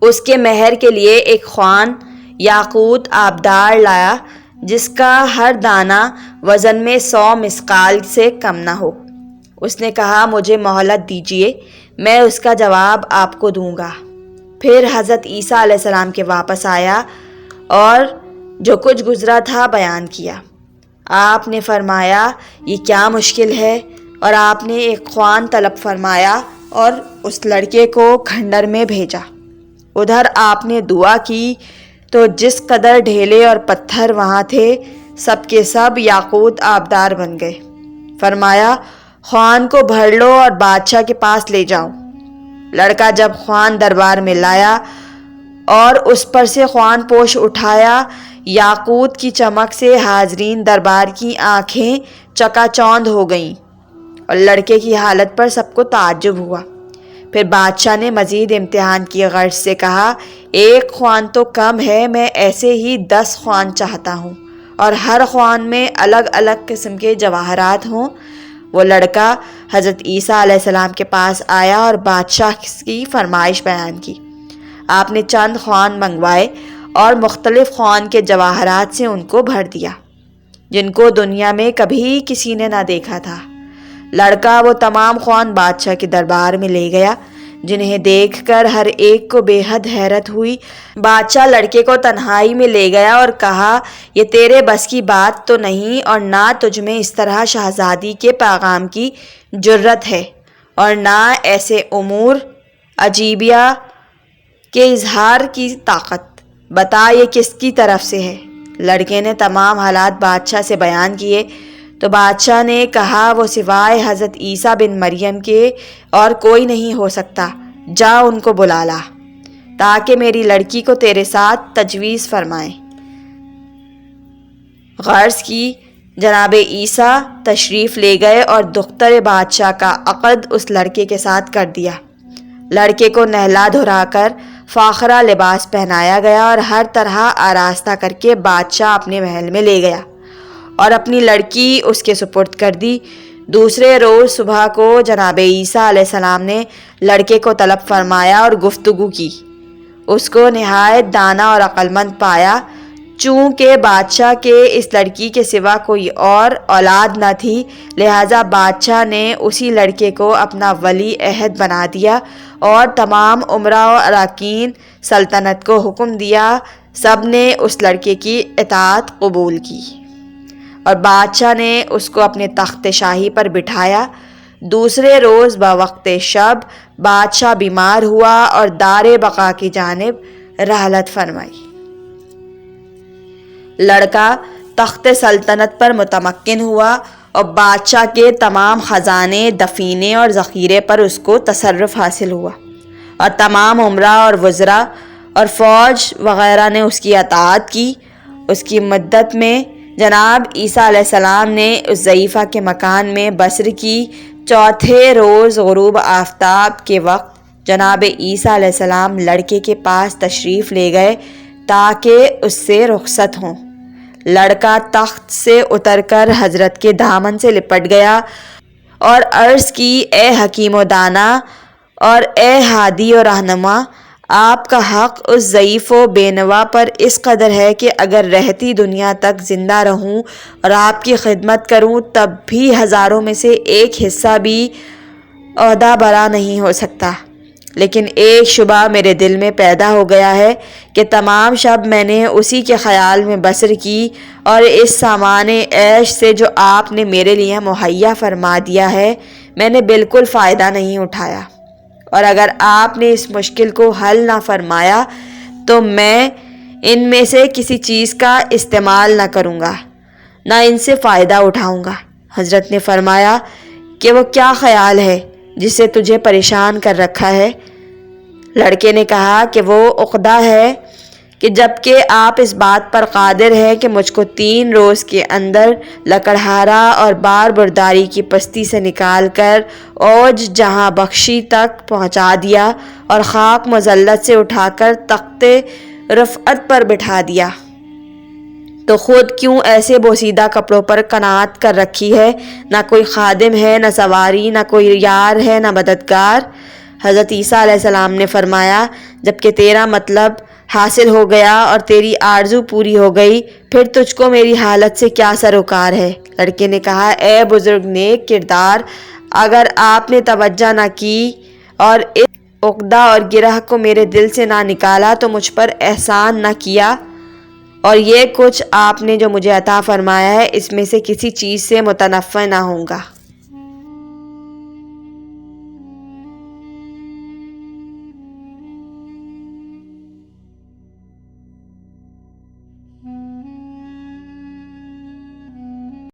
اس کے مہر کے لیے ایک خوان یاقوت آبدار لایا جس کا ہر دانہ وزن میں 100 مثقال سے کم نہ ہو۔ اس نے کہا مجھے مہلت دیجیے، میں اس کا جواب آپ کو دوں گا۔ پھر حضرت عیسیٰ علیہ السلام کے واپس آیا اور جو کچھ گزرا تھا بیان کیا۔ آپ نے فرمایا یہ کیا مشکل ہے، اور آپ نے ایک خوان طلب فرمایا اور اس لڑکے کو کھنڈر میں بھیجا۔ ادھر آپ نے دعا کی تو جس قدر ڈھیلے اور پتھر وہاں تھے سب کے سب یاقوت آبدار بن گئے۔ فرمایا خوان کو بھر لو اور بادشاہ کے پاس لے جاؤ۔ لڑکا جب خوان دربار میں لایا اور اس پر سے خوان پوش اٹھایا، یاقوت کی چمک سے حاضرین دربار کی آنکھیں چکا چوندھ ہو گئیں اور لڑکے کی حالت پر سب کو تعجب ہوا۔ پھر بادشاہ نے مزید امتحان کی غرض سے کہا ایک خوان تو کم ہے، میں ایسے ہی 10 خوان چاہتا ہوں اور ہر خوان میں الگ الگ قسم کے جواہرات ہوں۔ وہ لڑکا حضرت عیسیٰ علیہ السلام کے پاس آیا اور بادشاہ کی فرمائش بیان کی۔ آپ نے چند خوان منگوائے اور مختلف خوان کے جواہرات سے ان کو بھر دیا جن کو دنیا میں کبھی کسی نے نہ دیکھا تھا۔ لڑکا وہ تمام خوان بادشاہ کے دربار میں لے گیا جنہیں دیکھ کر ہر ایک کو بے حد حیرت ہوئی۔ بادشاہ لڑکے کو تنہائی میں لے گیا اور کہا یہ تیرے بس کی بات تو نہیں اور نہ تجھ میں اس طرح شہزادی کے پیغام کی جرت ہے اور نہ ایسے امور عجیبیہ کے اظہار کی طاقت، بتا یہ کس کی طرف سے ہے؟ لڑکے نے تمام حالات بادشاہ سے بیان کیے تو بادشاہ نے کہا وہ سوائے حضرت عیسیٰ بن مریم کے اور کوئی نہیں ہو سکتا، جا ان کو بلا لا تاکہ میری لڑکی کو تیرے ساتھ تجویز فرمائیں۔ غرض کی جناب عیسیٰ تشریف لے گئے اور دختر بادشاہ کا عقد اس لڑکے کے ساتھ کر دیا۔ لڑکے کو نہلا دھلا کر فاخرہ لباس پہنایا گیا اور ہر طرح آراستہ کر کے بادشاہ اپنے محل میں لے گیا اور اپنی لڑکی اس کے سپرد کر دی۔ دوسرے روز صبح کو جناب عیسیٰ علیہ السلام نے لڑکے کو طلب فرمایا اور گفتگو کی۔ اس کو نہایت دانا اور عقل مند پایا۔ چونکہ بادشاہ کے اس لڑکی کے سوا کوئی اور اولاد نہ تھی، لہٰذا بادشاہ نے اسی لڑکے کو اپنا ولی عہد بنا دیا اور تمام امراء و اراکین سلطنت کو حکم دیا سب نے اس لڑکے کی اطاعت قبول کی اور بادشاہ نے اس کو اپنے تخت شاہی پر بٹھایا۔ دوسرے روز بوقت شب بادشاہ بیمار ہوا اور دار بقا کی جانب رحلت فرمائی۔ لڑکا تخت سلطنت پر متمکن ہوا اور بادشاہ کے تمام خزانے، دفینے اور ذخیرے پر اس کو تصرف حاصل ہوا اور تمام امراء اور وزراء اور فوج وغیرہ نے اس کی اطاعت کی۔ اس کی مدت میں جناب عیسیٰ علیہ السلام نے اس ضعیفہ کے مکان میں بسر کی۔ چوتھے روز غروب آفتاب کے وقت جناب عیسیٰ علیہ السلام لڑکے کے پاس تشریف لے گئے تاکہ اس سے رخصت ہوں۔ لڑکا تخت سے اتر کر حضرت کے دامن سے لپٹ گیا اور عرض کی اے حکیم و دانا اور اے ہادی و رہنما، آپ کا حق اس ضعیف و بینوا پر اس قدر ہے کہ اگر رہتی دنیا تک زندہ رہوں اور آپ کی خدمت کروں تب بھی ہزاروں میں سے ایک حصہ بھی عہدہ برا نہیں ہو سکتا، لیکن ایک شبہ میرے دل میں پیدا ہو گیا ہے کہ تمام شب میں نے اسی کے خیال میں بسر کی اور اس سامان عیش سے جو آپ نے میرے لیے مہیا فرما دیا ہے میں نے بالکل فائدہ نہیں اٹھایا، اور اگر آپ نے اس مشکل کو حل نہ فرمایا تو میں ان میں سے کسی چیز کا استعمال نہ کروں گا، نہ ان سے فائدہ اٹھاؤں گا۔ حضرت نے فرمایا کہ وہ کیا خیال ہے جسے تجھے پریشان کر رکھا ہے؟ لڑکے نے کہا کہ وہ عقدہ ہے کہ جب کہ آپ اس بات پر قادر ہیں کہ مجھ کو 3 روز کے اندر لکڑہارا اور بار برداری کی پستی سے نکال کر اوج جہاں بخشی تک پہنچا دیا اور خاک مذلت سے اٹھا کر تخت رفعت پر بٹھا دیا، تو خود کیوں ایسے بوسیدہ کپڑوں پر قناعت کر رکھی ہے؟ نہ کوئی خادم ہے، نہ سواری، نہ کوئی یار ہے، نہ مددگار۔ حضرت عیسیٰ علیہ السلام نے فرمایا جب کہ تیرا مطلب حاصل ہو گیا اور تیری آرزو پوری ہو گئی پھر تجھ کو میری حالت سے کیا سروکار ہے؟ لڑکے نے کہا اے بزرگ نیک کردار، اگر آپ نے توجہ نہ کی اور اس عقدہ اور گرہ کو میرے دل سے نہ نکالا تو مجھ پر احسان نہ کیا، اور یہ کچھ آپ نے جو مجھے عطا فرمایا ہے اس میں سے کسی چیز سے متنفع نہ ہوں گا۔